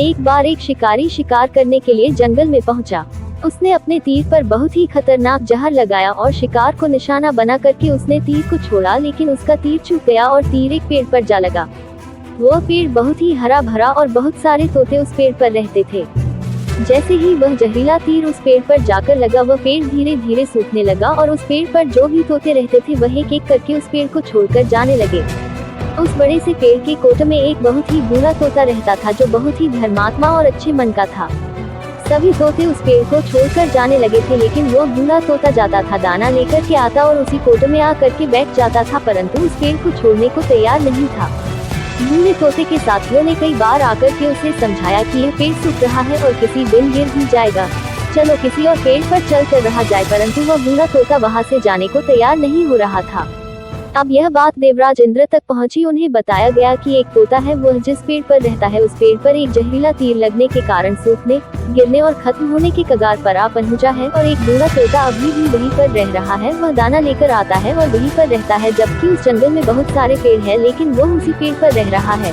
एक बार एक शिकारी शिकार करने के लिए जंगल में पहुंचा। उसने अपने तीर पर बहुत ही खतरनाक जहर लगाया और शिकार को निशाना बना करके उसने तीर को छोड़ा, लेकिन उसका तीर चूक गया और तीर एक पेड़ पर जा लगा। वह पेड़ बहुत ही हरा भरा और बहुत सारे तोते उस पेड़ पर रहते थे। जैसे ही वह जहरीला तीर उस पेड़ पर जाकर लगा, वह पेड़ धीरे धीरे सूखने लगा और उस पेड़ पर जो भी तोते रहते थे वह एक एक करके उस पेड़ को छोड़कर जाने लगे। उस बड़े से पेड़ के कोट में एक बहुत ही बूढ़ा तोता रहता था जो बहुत ही धर्मात्मा और अच्छे मन का था। सभी तोते उस पेड़ को छोड़कर जाने लगे थे, लेकिन वो बूढ़ा तोता जाता था, दाना लेकर के आता और उसी कोट में आ करके बैठ जाता था, परंतु उस पेड़ को छोड़ने को तैयार नहीं था। बूढ़े तोते के साथियों ने कई बार आकर के उसे समझाया कि यह पेड़ सूख रहा है और किसी दिन गिर भी जाएगा, चलो किसी और पेड़ पर चल कर रहा जाए, परंतु वह बूढ़ा तोता वहाँ से जाने को तैयार नहीं हो रहा था। अब यह बात देवराज इंद्र तक पहुंची। उन्हें बताया गया कि एक तोता है, वह जिस पेड़ पर रहता है उस पेड़ पर एक जहरीला तीर लगने के कारण सूखने, गिरने और खत्म होने के कगार पर आ पहुंचा है और एक बूढ़ा तोता अभी भी वहीं पर रह रहा है। वह दाना लेकर आता है और वहीं पर रहता है, जबकि उस जंगल में बहुत सारे पेड़ हैं, लेकिन वह उसी पेड़ पर रह रहा है।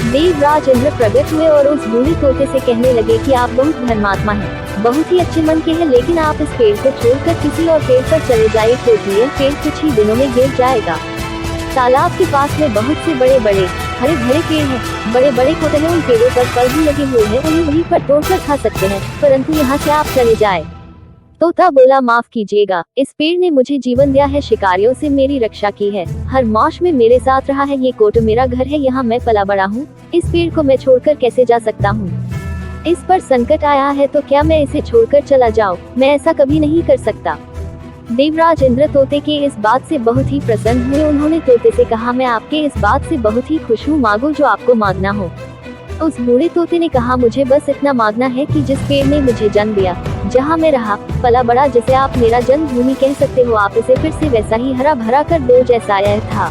देवराज इंद्र प्रकट हुए और उस बूढ़े तोते से कहने लगे कि आप बहुत धर्मात्मा हैं, बहुत ही अच्छे मन के हैं, लेकिन आप इस पेड़ को छोड़कर किसी और पेड़ पर चले जाइए, क्योंकि यह पेड़ कुछ ही दिनों में गिर जाएगा। तालाब के पास में बहुत से बड़े बड़े हरे भरे पेड़ हैं, बड़े बड़े कोटे हैं, उन पेड़ों पर फल भी लगे हुए हैं, उन्हें वहीं पर तोड़कर खा सकते हैं, परंतु यहाँ से आप चले जाए। तोता बोला, माफ कीजिएगा, इस पेड़ ने मुझे जीवन दिया है, शिकारियों से मेरी रक्षा की है, हर मौज में मेरे साथ रहा है, ये कोट मेरा घर है, यहाँ मैं पला बड़ा हूँ, इस पेड़ को मैं छोड़कर कैसे जा सकता हूँ? इस पर संकट आया है तो क्या मैं इसे छोड़कर चला जाऊँ? मैं ऐसा कभी नहीं कर सकता। देवराज इंद्र तोते के इस बात से बहुत ही प्रसन्न हुए। उन्होंने तोते से कहा, मैं आपके इस बात से बहुत ही खुश हूँ, मांगो जो आपको मांगना हो। उस बूढ़े तोते ने कहा, मुझे बस इतना मांगना है कि जिस पेड़ ने मुझे जन्म दिया, जहाँ मैं रहा पला बड़ा, जिसे आप मेरा जन्मभूमि कह सकते हो, आप इसे फिर से वैसा ही हरा भरा कर दो जैसा यह था।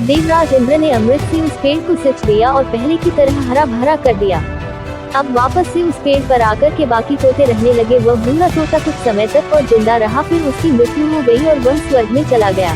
देवराज इंद्र ने अमृत से उस पेड़ को सिंच दिया और पहले की तरह हरा भरा कर दिया। अब वापस से उस पेड़ पर आकर के बाकी तोते रहने लगे। वह बूढ़ा तोता कुछ समय तक और जिंदा रहा, फिर उसकी मृत्यु हो गई और वह स्वर्ग में चला गया।